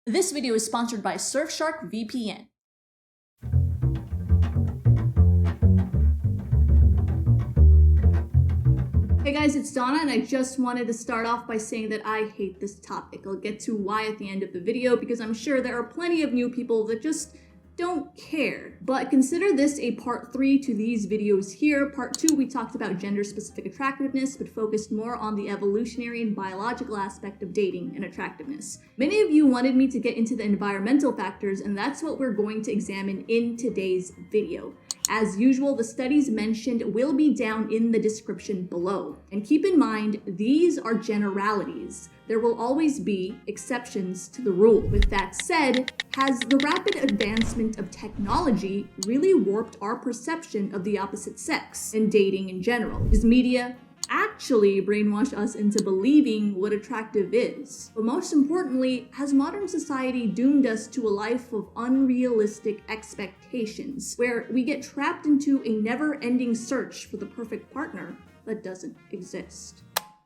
This video is sponsored by Surfshark VPN. Hey guys, it's Donna, and I just wanted to start off by saying that I hate this topic. I'll get to why at the end of the video, because I'm sure there are plenty of new people that just don't care. But consider this a part 3 to these videos here. Part 2, we talked about gender-specific attractiveness, but focused more on the evolutionary and biological aspect of dating and attractiveness. Many of you wanted me to get into the environmental factors, and that's what we're going to examine in today's video. As usual, the studies mentioned will be down in the description below. And keep in mind, these are generalities. There will always be exceptions to the rule. With that said, has the rapid advancement of technology really warped our perception of the opposite sex and dating in general? Does media actually brainwash us into believing what attractive is? But most importantly, has modern society doomed us to a life of unrealistic expectations, where we get trapped into a never-ending search for the perfect partner that doesn't exist?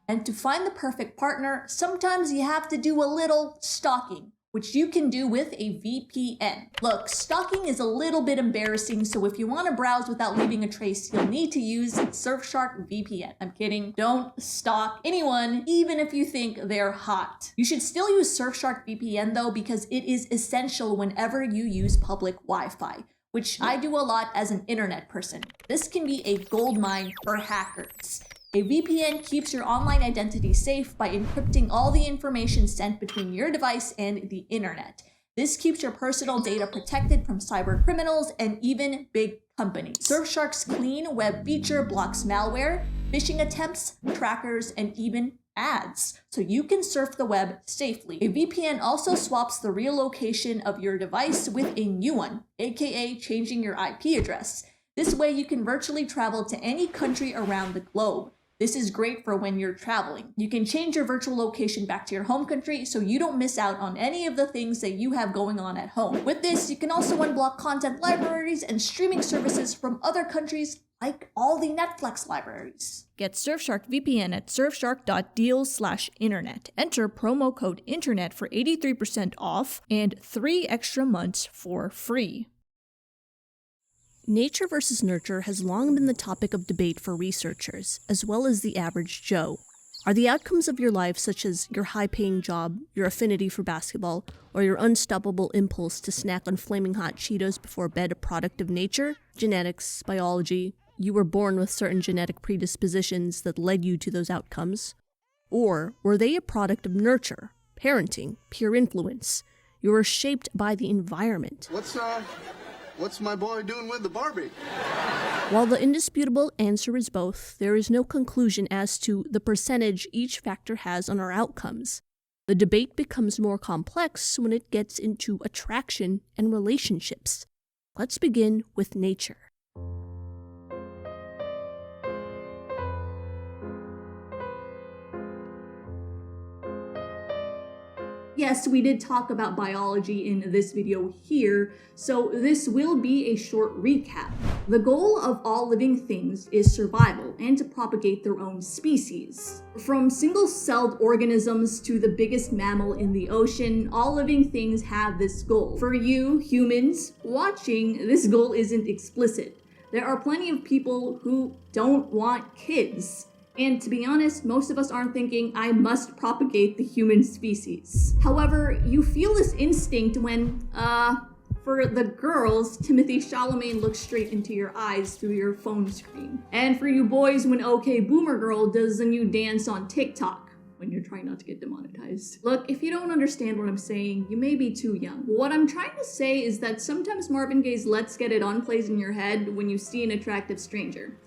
And to find the perfect partner, sometimes you have to do a little stalking, which you can do with a VPN. Look, stalking is a little bit embarrassing, so if you want to browse without leaving a trace, you'll need to use Surfshark VPN. I'm kidding. Don't stalk anyone, even if you think they're hot. You should still use Surfshark VPN though, because it is essential whenever you use public Wi-Fi, which I do a lot as an internet person. This can be a goldmine for hackers. A VPN keeps your online identity safe by encrypting all the information sent between your device and the internet. This keeps your personal data protected from cyber criminals and even big companies. Surfshark's clean web feature blocks malware, phishing attempts, trackers, and even ads, so you can surf the web safely. A VPN also swaps the real location of your device with a new one, aka changing your IP address. This way you can virtually travel to any country around the globe. This is great for when you're traveling. You can change your virtual location back to your home country so you don't miss out on any of the things that you have going on at home. With this, you can also unblock content libraries and streaming services from other countries, like all the Netflix libraries. Get Surfshark VPN at surfshark.deal/internet. Enter promo code INTERNET for 83% off and 3 extra months for free. Nature versus nurture has long been the topic of debate for researchers, as well as the average Joe. Are the outcomes of your life, such as your high-paying job, your affinity for basketball, or your unstoppable impulse to snack on flaming hot Cheetos before bed, a product of nature? Genetics, biology, you were born with certain genetic predispositions that led you to those outcomes? Or were they a product of nurture, parenting, peer influence? You were shaped by the environment. What's my boy doing with the Barbie? While the indisputable answer is both, there is no conclusion as to the percentage each factor has on our outcomes. The debate becomes more complex when it gets into attraction and relationships. Let's begin with nature. Yes, we did talk about biology in this video here, so this will be a short recap. The goal of all living things is survival and to propagate their own species. From single-celled organisms to the biggest mammal in the ocean, all living things have this goal. For you, humans, watching, this goal isn't explicit. There are plenty of people who don't want kids. And to be honest, most of us aren't thinking, I must propagate the human species. However, you feel this instinct when, for the girls, Timothée Chalamet looks straight into your eyes through your phone screen. And for you boys, when OK Boomer Girl does a new dance on TikTok, when you're trying not to get demonetized. Look, if you don't understand what I'm saying, you may be too young. What I'm trying to say is that sometimes Marvin Gaye's Let's Get It On plays in your head when you see an attractive stranger.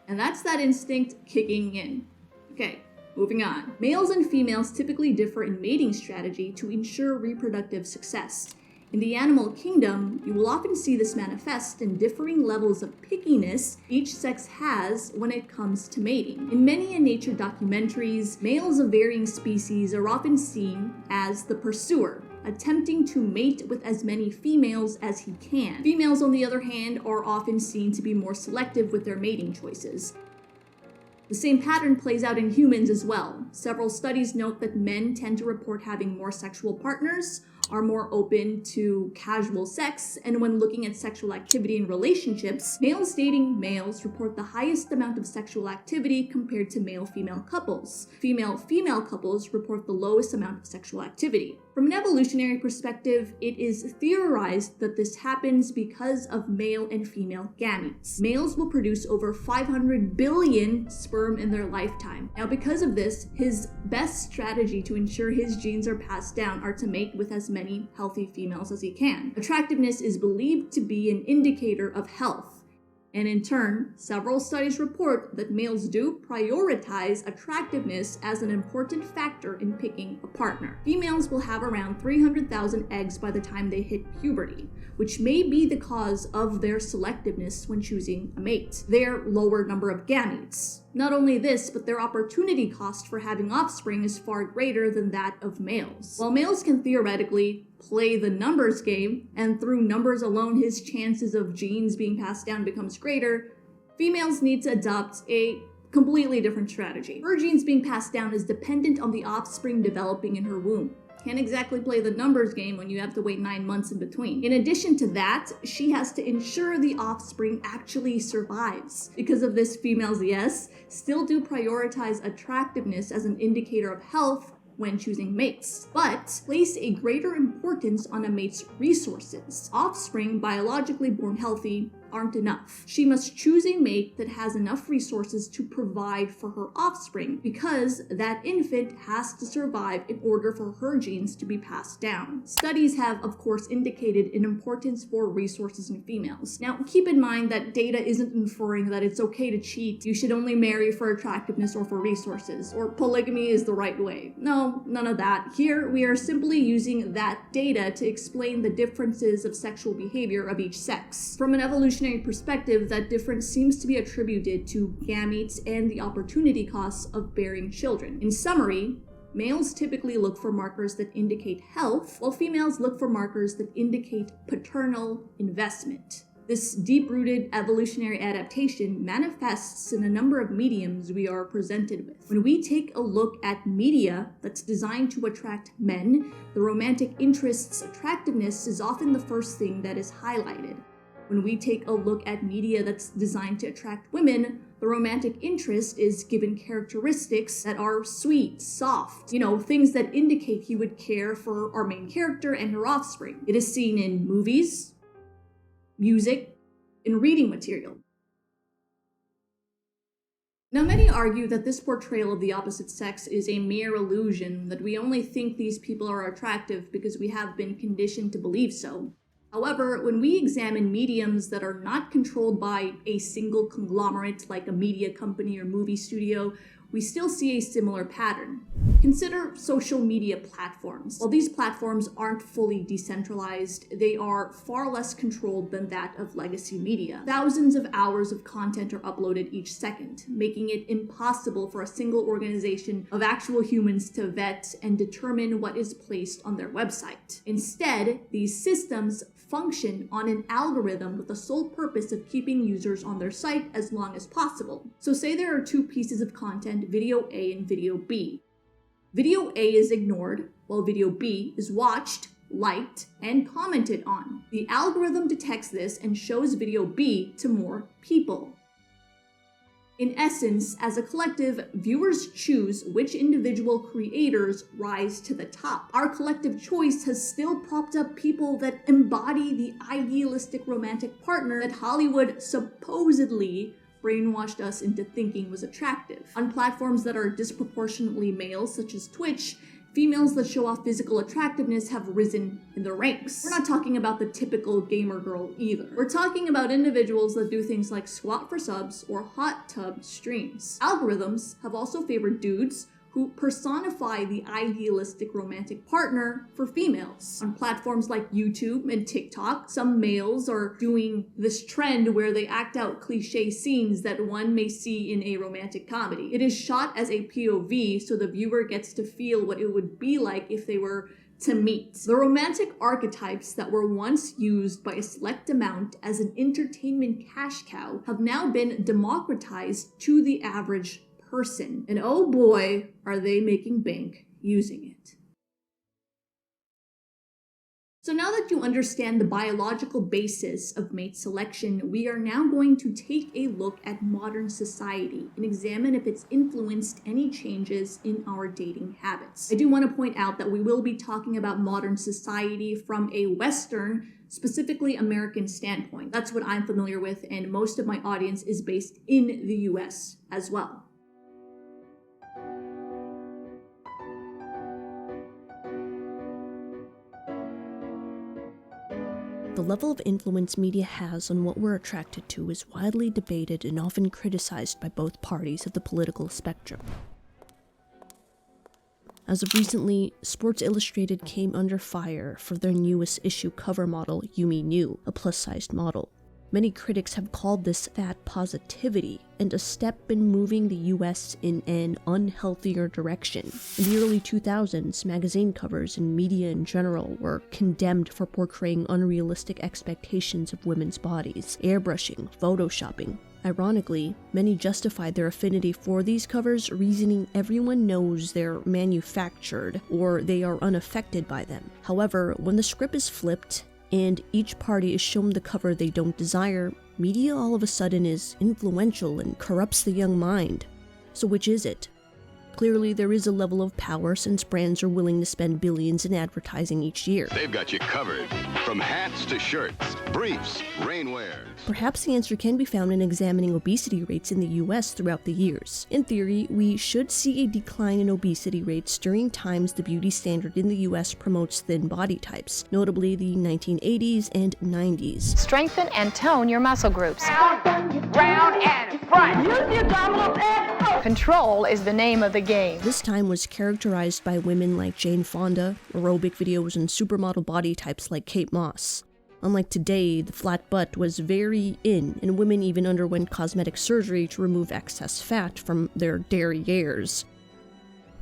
And that's that instinct kicking in. Okay, moving on. Males and females typically differ in mating strategy to ensure reproductive success. In the animal kingdom, you will often see this manifest in differing levels of pickiness each sex has when it comes to mating. In many nature documentaries, males of varying species are often seen as the pursuer, attempting to mate with as many females as he can. Females, on the other hand, are often seen to be more selective with their mating choices. The same pattern plays out in humans as well. Several studies note that men tend to report having more sexual partners, are more open to casual sex, and when looking at sexual activity in relationships, males dating males report the highest amount of sexual activity compared to male-female couples. Female-female couples report the lowest amount of sexual activity. From an evolutionary perspective, it is theorized that this happens because of male and female gametes. Males will produce over 500 billion sperm in their lifetime. Now, because of this, his best strategy to ensure his genes are passed down are to mate with as many healthy females as he can. Attractiveness is believed to be an indicator of health. And in turn, several studies report that males do prioritize attractiveness as an important factor in picking a partner. Females will have around 300,000 eggs by the time they hit puberty, which may be the cause of their selectiveness when choosing a mate, their lower number of gametes. Not only this, but their opportunity cost for having offspring is far greater than that of males. While males can theoretically play the numbers game, and through numbers alone his chances of genes being passed down becomes greater, females need to adopt a completely different strategy. Her genes being passed down is dependent on the offspring developing in her womb. Can't exactly play the numbers game when you have to wait 9 months in between. In addition to that, she has to ensure the offspring actually survives. Because of this, females, yes, still do prioritize attractiveness as an indicator of health when choosing mates, but place a greater importance on a mate's resources. Offspring, biologically born healthy, aren't enough. She must choose a mate that has enough resources to provide for her offspring, because that infant has to survive in order for her genes to be passed down. Studies have, of course, indicated an importance for resources in females. Now, keep in mind that data isn't inferring that it's okay to cheat, you should only marry for attractiveness or for resources, or polygamy is the right way. No, none of that. Here, we are simply using that data to explain the differences of sexual behavior of each sex. From an evolutionary perspective, that difference seems to be attributed to gametes and the opportunity costs of bearing children. In summary, males typically look for markers that indicate health, while females look for markers that indicate paternal investment. This deep-rooted evolutionary adaptation manifests in a number of mediums we are presented with. When we take a look at media that's designed to attract men, the romantic interest's attractiveness is often the first thing that is highlighted. When we take a look at media that's designed to attract women, the romantic interest is given characteristics that are sweet, soft, things that indicate he would care for our main character and her offspring. It is seen in movies, music, and reading material. Now, many argue that this portrayal of the opposite sex is a mere illusion, that we only think these people are attractive because we have been conditioned to believe so. However, when we examine mediums that are not controlled by a single conglomerate like a media company or movie studio, we still see a similar pattern. Consider social media platforms. While these platforms aren't fully decentralized, they are far less controlled than that of legacy media. Thousands of hours of content are uploaded each second, making it impossible for a single organization of actual humans to vet and determine what is placed on their website. Instead, these systems function on an algorithm with the sole purpose of keeping users on their site as long as possible. So say there are two pieces of content, video A and video B. Video A is ignored, while video B is watched, liked, and commented on. The algorithm detects this and shows video B to more people. In essence, as a collective, viewers choose which individual creators rise to the top. Our collective choice has still propped up people that embody the idealistic romantic partner that Hollywood supposedly brainwashed us into thinking was attractive. On platforms that are disproportionately male, such as Twitch, females that show off physical attractiveness have risen in the ranks. We're not talking about the typical gamer girl either. We're talking about individuals that do things like squat for subs or hot tub streams. Algorithms have also favored dudes who personify the idealistic romantic partner for females. On platforms like YouTube and TikTok, some males are doing this trend where they act out cliche scenes that one may see in a romantic comedy. It is shot as a POV, so the viewer gets to feel what it would be like if they were to meet. The romantic archetypes that were once used by a select amount as an entertainment cash cow have now been democratized to the average person. And oh boy, are they making bank using it. So now that you understand the biological basis of mate selection, we are now going to take a look at modern society and examine if it's influenced any changes in our dating habits. I do want to point out that we will be talking about modern society from a Western, specifically American standpoint. That's what I'm familiar with, and most of my audience is based in the US as well. The level of influence media has on what we're attracted to is widely debated and often criticized by both parties of the political spectrum. As of recently, Sports Illustrated came under fire for their newest issue cover model, Yumi New, a plus-sized model. Many critics have called this fat positivity and a step in moving the US in an unhealthier direction. In the early 2000s, magazine covers and media in general were condemned for portraying unrealistic expectations of women's bodies, airbrushing, photoshopping. Ironically, many justified their affinity for these covers, reasoning everyone knows they're manufactured or they are unaffected by them. However, when the script is flipped, and each party is shown the cover they don't desire, media all of a sudden is influential and corrupts the young mind. So which is it? Clearly, there is a level of power since brands are willing to spend billions in advertising each year. They've got you covered, from hats to shirts, briefs, rainwear. Perhaps the answer can be found in examining obesity rates in the US throughout the years. In theory, we should see a decline in obesity rates during times the beauty standard in the US promotes thin body types, notably the 1980s and 90s. Strengthen and tone your muscle groups. Round and front. Use the abdominals and control is the name of the game. This time was characterized by women like Jane Fonda, aerobic videos, and supermodel body types like Kate Moss. Unlike today, the flat butt was very in, and women even underwent cosmetic surgery to remove excess fat from their derrieres.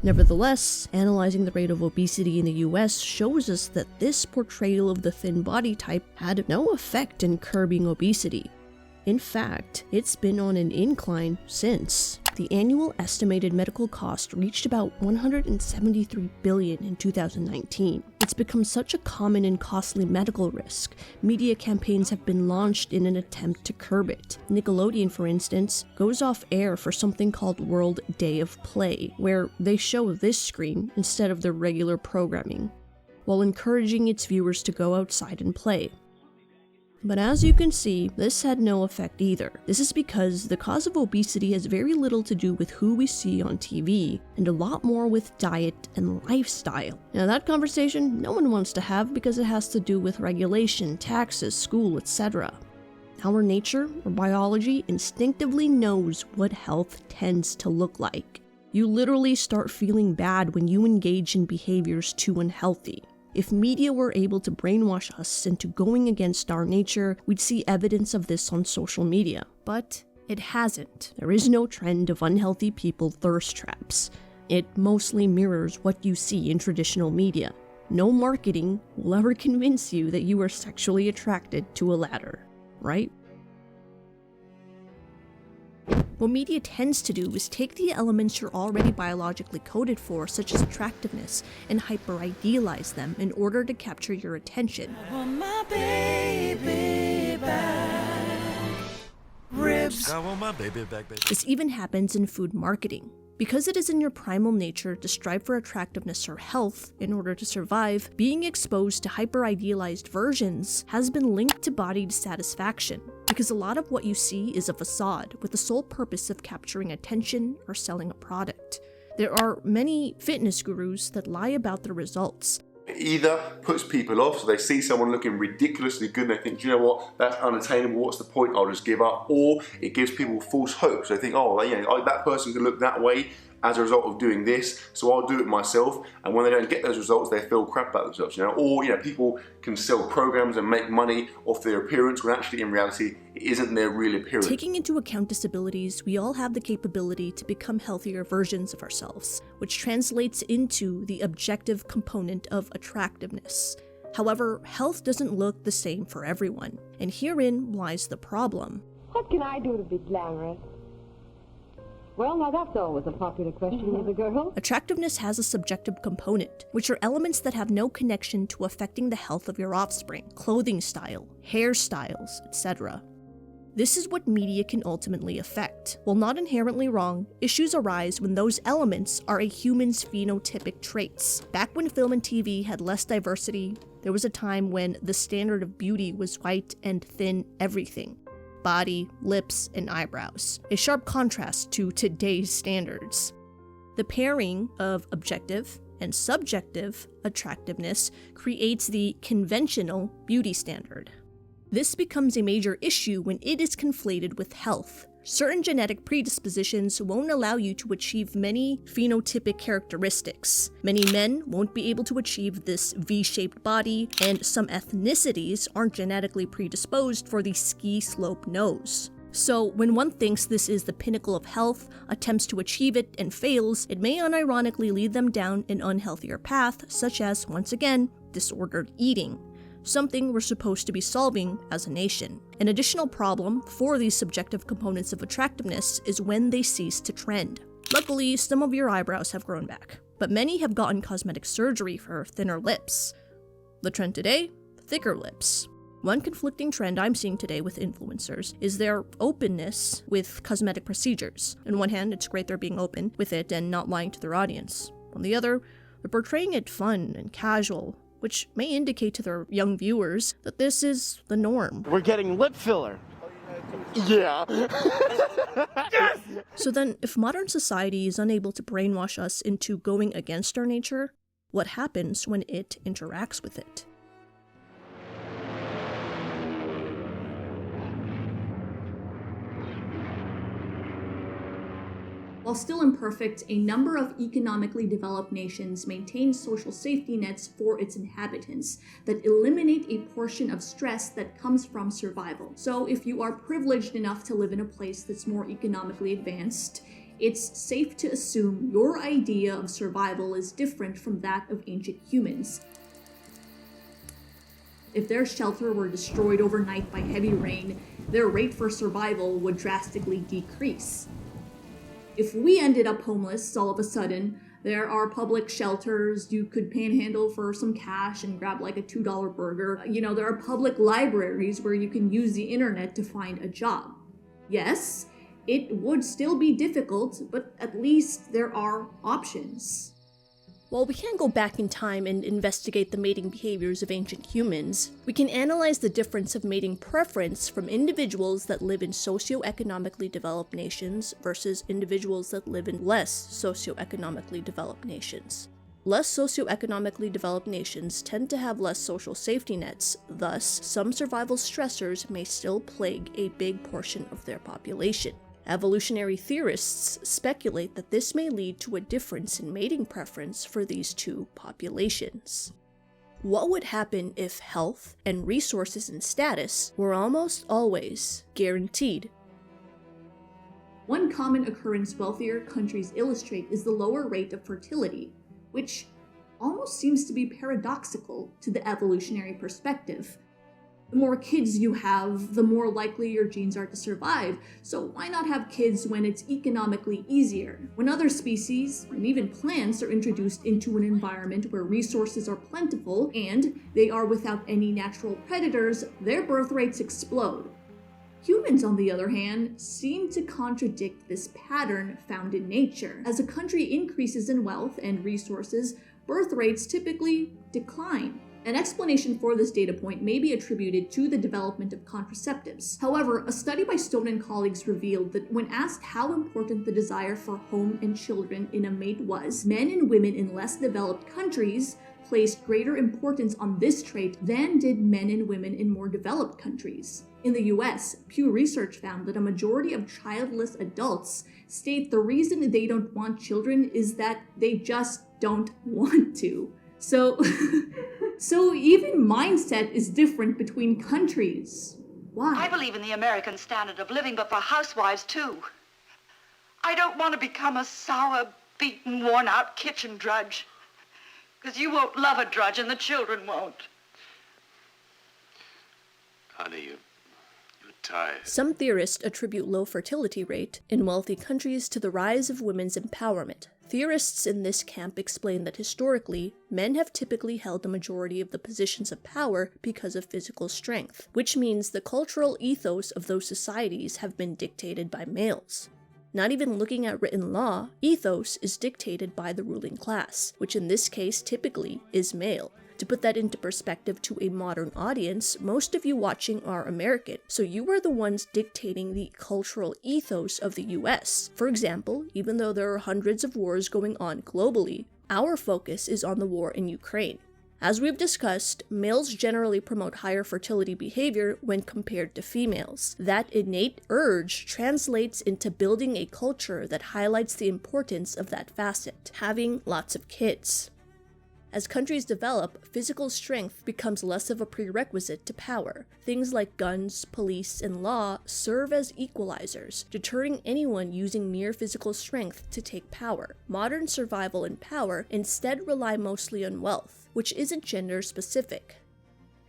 Nevertheless, analyzing the rate of obesity in the US shows us that this portrayal of the thin body type had no effect in curbing obesity. In fact, it's been on an incline since. The annual estimated medical cost reached about $173 billion in 2019. It's become such a common and costly medical risk. Media campaigns have been launched in an attempt to curb it. Nickelodeon, for instance, goes off air for something called World Day of Play, where they show this screen instead of their regular programming, while encouraging its viewers to go outside and play. But as you can see, this had no effect either. This is because the cause of obesity has very little to do with who we see on TV, and a lot more with diet and lifestyle. Now that conversation no one wants to have because it has to do with regulation, taxes, school, etc. Our nature, or biology, instinctively knows what health tends to look like. You literally start feeling bad when you engage in behaviors too unhealthy. If media were able to brainwash us into going against our nature, we'd see evidence of this on social media. But it hasn't. There is no trend of unhealthy people thirst traps. It mostly mirrors what you see in traditional media. No marketing will ever convince you that you are sexually attracted to a ladder, right? What media tends to do is take the elements you're already biologically coded for, such as attractiveness, and hyper-idealize them in order to capture your attention. I want my baby back. Ribs. I want my baby back, baby. This even happens in food marketing. Because it is in your primal nature to strive for attractiveness or health in order to survive, being exposed to hyper-idealized versions has been linked to body dissatisfaction, because a lot of what you see is a facade with the sole purpose of capturing attention or selling a product. There are many fitness gurus that lie about their results. It either puts people off, so they see someone looking ridiculously good and they think, do you know what, that's unattainable, what's the point, I'll just give up. Or it gives people false hope, so they think, oh, yeah, that person can look that way as a result of doing this, so I'll do it myself. And when they don't get those results, they feel crap about themselves, you know. Or, you know, people can sell programs and make money off their appearance when actually in reality it isn't their real appearance. Taking into account disabilities, we all have the capability to become healthier versions of ourselves, which translates into the objective component of attractiveness. However, health doesn't look the same for everyone, and herein lies the problem. What can I do to be glamorous? Well, now that's always a popular question with a girl. Attractiveness has a subjective component, which are elements that have no connection to affecting the health of your offspring, clothing style, hairstyles, etc. This is what media can ultimately affect. While not inherently wrong, issues arise when those elements are a human's phenotypic traits. Back when film and TV had less diversity, there was a time when the standard of beauty was white and thin everything. Body, lips, and eyebrows. A sharp contrast to today's standards. The pairing of objective and subjective attractiveness creates the conventional beauty standard. This becomes a major issue when it is conflated with health. Certain genetic predispositions won't allow you to achieve many phenotypic characteristics. Many men won't be able to achieve this V-shaped body, and some ethnicities aren't genetically predisposed for the ski slope nose. So when one thinks this is the pinnacle of health, attempts to achieve it, and fails, it may unironically lead them down an unhealthier path, such as, once again, disordered eating. Something we're supposed to be solving as a nation. An additional problem for these subjective components of attractiveness is when they cease to trend. Luckily, some of your eyebrows have grown back, but many have gotten cosmetic surgery for thinner lips. The trend today? Thicker lips. One conflicting trend I'm seeing today with influencers is their openness with cosmetic procedures. On one hand, it's great they're being open with it and not lying to their audience. On the other, they're portraying it fun and casual, which may indicate to their young viewers that this is the norm. We're getting lip filler. Yeah. Yes! So then, if modern society is unable to brainwash us into going against our nature, what happens when it interacts with it? While still imperfect, a number of economically developed nations maintain social safety nets for its inhabitants that eliminate a portion of stress that comes from survival. So if you are privileged enough to live in a place that's more economically advanced, it's safe to assume your idea of survival is different from that of ancient humans. If their shelter were destroyed overnight by heavy rain, their rate for survival would drastically decrease. If we ended up homeless all of a sudden, there are public shelters, you could panhandle for some cash and grab like a $2 burger. There are public libraries where you can use the internet to find a job. Yes, it would still be difficult, but at least there are options. While we can't go back in time and investigate the mating behaviors of ancient humans, we can analyze the difference of mating preference from individuals that live in socioeconomically developed nations versus individuals that live in less socioeconomically developed nations. Less socioeconomically developed nations tend to have less social safety nets, thus, some survival stressors may still plague a big portion of their population. Evolutionary theorists speculate that this may lead to a difference in mating preference for these two populations. What would happen if health and resources and status were almost always guaranteed? One common occurrence wealthier countries illustrate is the lower rate of fertility, which almost seems to be paradoxical to the evolutionary perspective. The more kids you have, the more likely your genes are to survive, so why not have kids when it's economically easier? When other species, and even plants, are introduced into an environment where resources are plentiful and they are without any natural predators, their birth rates explode. Humans, on the other hand, seem to contradict this pattern found in nature. As a country increases in wealth and resources, birth rates typically decline. An explanation for this data point may be attributed to the development of contraceptives. However, a study by Stone and colleagues revealed that when asked how important the desire for home and children in a mate was, men and women in less developed countries placed greater importance on this trait than did men and women in more developed countries. In the US, Pew Research found that a majority of childless adults state the reason they don't want children is that they just don't want to. So even mindset is different between countries. Why? I believe in the American standard of living, but for housewives too. I don't want to become a sour, beaten, worn-out kitchen drudge. Because you won't love a drudge and the children won't. Honey, you're tithe. Some theorists attribute low fertility rate in wealthy countries to the rise of women's empowerment. Theorists in this camp explain that historically, men have typically held the majority of the positions of power because of physical strength, which means the cultural ethos of those societies have been dictated by males. Not even looking at written law, ethos is dictated by the ruling class, which in this case typically is male. To put that into perspective to a modern audience, most of you watching are American, so you are the ones dictating the cultural ethos of the US. For example, even though there are hundreds of wars going on globally, our focus is on the war in Ukraine. As we've discussed, males generally promote higher fertility behavior when compared to females. That innate urge translates into building a culture that highlights the importance of that facet, having lots of kids. As countries develop, physical strength becomes less of a prerequisite to power. Things like guns, police, and law serve as equalizers, deterring anyone using mere physical strength to take power. Modern survival and power instead rely mostly on wealth, which isn't gender specific.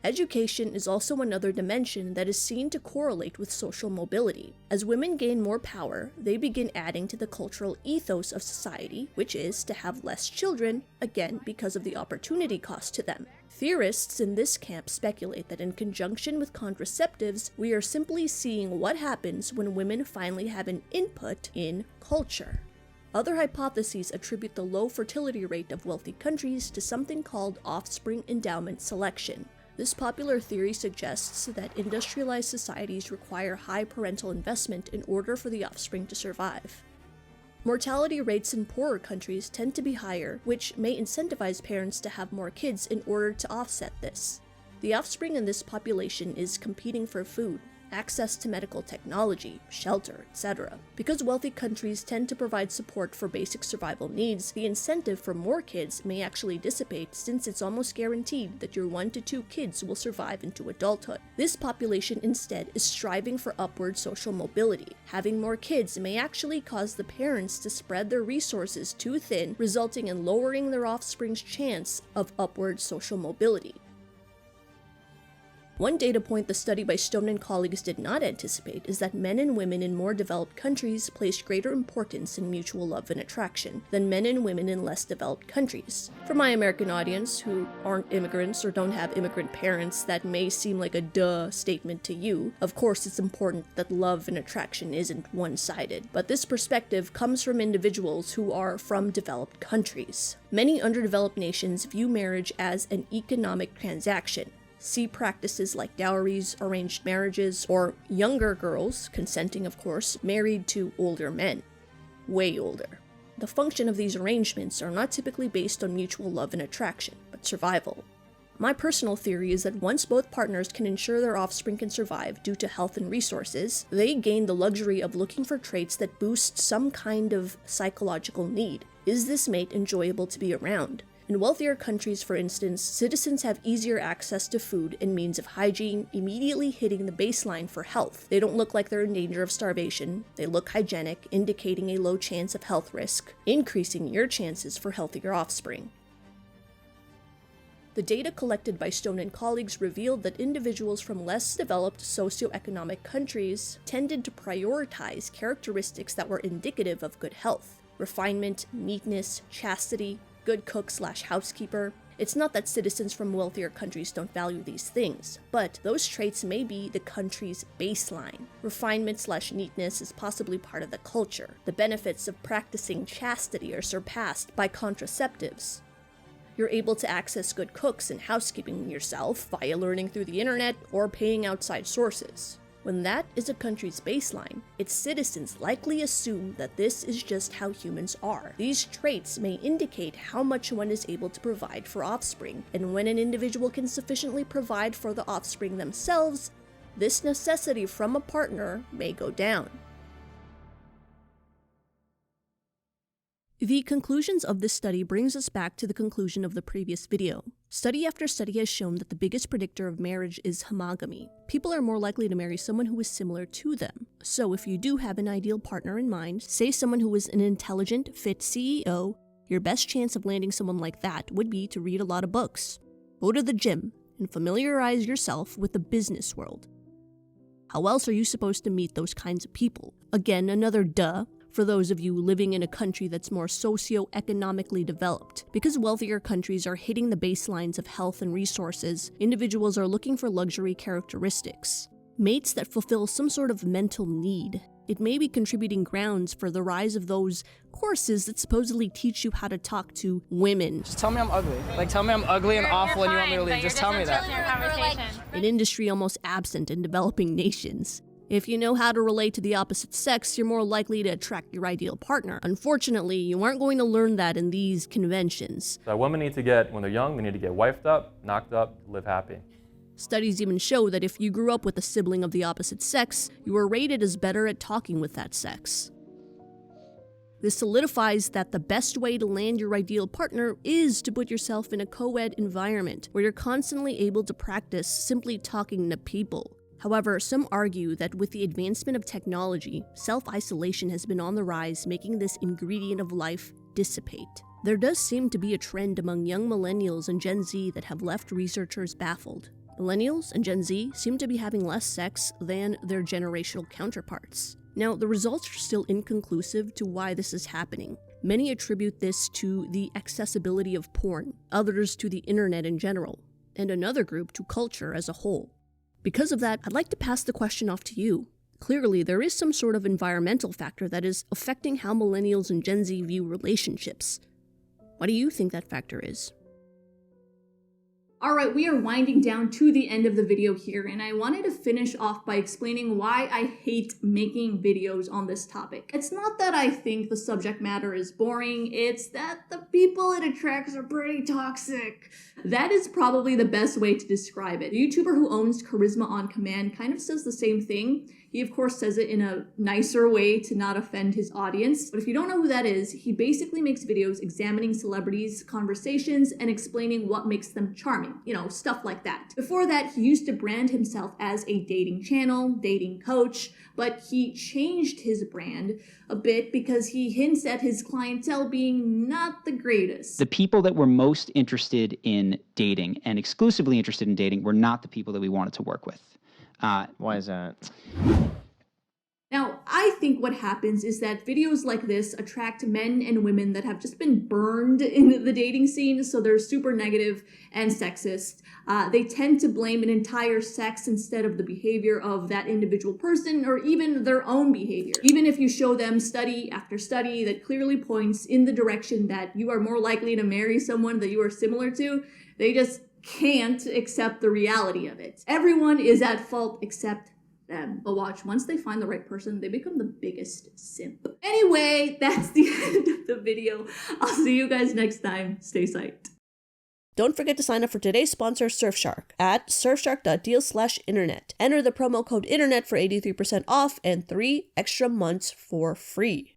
Education is also another dimension that is seen to correlate with social mobility. As women gain more power, they begin adding to the cultural ethos of society, which is to have less children, again because of the opportunity cost to them. Theorists in this camp speculate that in conjunction with contraceptives, we are simply seeing what happens when women finally have an input in culture. Other hypotheses attribute the low fertility rate of wealthy countries to something called offspring endowment selection. This popular theory suggests that industrialized societies require high parental investment in order for the offspring to survive. Mortality rates in poorer countries tend to be higher, which may incentivize parents to have more kids in order to offset this. The offspring in this population is competing for food, access to medical technology, shelter, etc. Because wealthy countries tend to provide support for basic survival needs, the incentive for more kids may actually dissipate since it's almost guaranteed that your 1 to 2 kids will survive into adulthood. This population instead is striving for upward social mobility. Having more kids may actually cause the parents to spread their resources too thin, resulting in lowering their offspring's chance of upward social mobility. One data point the study by Stone and colleagues did not anticipate is that men and women in more developed countries placed greater importance in mutual love and attraction than men and women in less developed countries. For my American audience who aren't immigrants or don't have immigrant parents, that may seem like a duh statement to you. Of course, it's important that love and attraction isn't one-sided, but this perspective comes from individuals who are from developed countries. Many underdeveloped nations view marriage as an economic transaction. See practices like dowries, arranged marriages, or younger girls, consenting of course, married to older men. Way older. The function of these arrangements are not typically based on mutual love and attraction, but survival. My personal theory is that once both partners can ensure their offspring can survive due to health and resources, they gain the luxury of looking for traits that boost some kind of psychological need. Is this mate enjoyable to be around? In wealthier countries, for instance, citizens have easier access to food and means of hygiene, immediately hitting the baseline for health. They don't look like they're in danger of starvation. They look hygienic, indicating a low chance of health risk, increasing your chances for healthier offspring. The data collected by Stone and colleagues revealed that individuals from less developed socioeconomic countries tended to prioritize characteristics that were indicative of good health: refinement, neatness, chastity, good cook/housekeeper. It's not that citizens from wealthier countries don't value these things, but those traits may be the country's baseline. Refinement/neatness is possibly part of the culture. The benefits of practicing chastity are surpassed by contraceptives. You're able to access good cooks and housekeeping yourself via learning through the internet or paying outside sources. When that is a country's baseline, its citizens likely assume that this is just how humans are. These traits may indicate how much one is able to provide for offspring, and when an individual can sufficiently provide for the offspring themselves, this necessity from a partner may go down. The conclusions of this study brings us back to the conclusion of the previous video. Study after study has shown that the biggest predictor of marriage is homogamy. People are more likely to marry someone who is similar to them. So if you do have an ideal partner in mind, say someone who is an intelligent, fit CEO, your best chance of landing someone like that would be to read a lot of books, go to the gym, and familiarize yourself with the business world. How else are you supposed to meet those kinds of people? Again, another duh for those of you living in a country that's more socio-economically developed. Because wealthier countries are hitting the baselines of health and resources, individuals are looking for luxury characteristics. Mates that fulfill some sort of mental need. It may be contributing grounds for the rise of those courses that supposedly teach you how to talk to women. Just tell me I'm ugly. Like, tell me I'm ugly and awful and you want me to leave. Just tell me that. An industry almost absent in developing nations. If you know how to relate to the opposite sex, you're more likely to attract your ideal partner. Unfortunately, you aren't going to learn that in these conventions. So women need to get, when they're young, they need to get wifed up, knocked up, live happy. Studies even show that if you grew up with a sibling of the opposite sex, you were rated as better at talking with that sex. This solidifies that the best way to land your ideal partner is to put yourself in a co-ed environment where you're constantly able to practice simply talking to people. However, some argue that with the advancement of technology, self-isolation has been on the rise, making this ingredient of life dissipate. There does seem to be a trend among young millennials and Gen Z that have left researchers baffled. Millennials and Gen Z seem to be having less sex than their generational counterparts. Now, the results are still inconclusive to why this is happening. Many attribute this to the accessibility of porn, others to the internet in general, and another group to culture as a whole. Because of that, I'd like to pass the question off to you. Clearly, there is some sort of environmental factor that is affecting how millennials and Gen Z view relationships. What do you think that factor is? Alright, we are winding down to the end of the video here, and I wanted to finish off by explaining why I hate making videos on this topic. It's not that I think the subject matter is boring, it's that the people it attracts are pretty toxic. That is probably the best way to describe it. The YouTuber who owns Charisma on Command kind of says the same thing. He of course says it in a nicer way to not offend his audience, but if you don't know who that is, he basically makes videos examining celebrities' conversations and explaining what makes them charming, you know, stuff like that. Before that, he used to brand himself as a dating channel, dating coach, but he changed his brand a bit because he hints at his clientele being not the greatest. The people that were most interested in dating and exclusively interested in dating were not the people that we wanted to work with. Why is that? Now, I think what happens is that videos like this attract men and women that have just been burned in the dating scene, so they're super negative and sexist. They tend to blame an entire sex instead of the behavior of that individual person or even their own behavior. Even if you show them study after study that clearly points in the direction that you are more likely to marry someone that you are similar to, they just can't accept the reality of it. Everyone is at fault except them. But watch, once they find the right person, they become the biggest simp. Anyway, that's the end of the video. I'll see you guys next time. Stay psyched. Don't forget to sign up for today's sponsor, Surfshark, at surfshark.deal/internet. Enter the promo code INTERNET for 83% off and 3 extra months for free.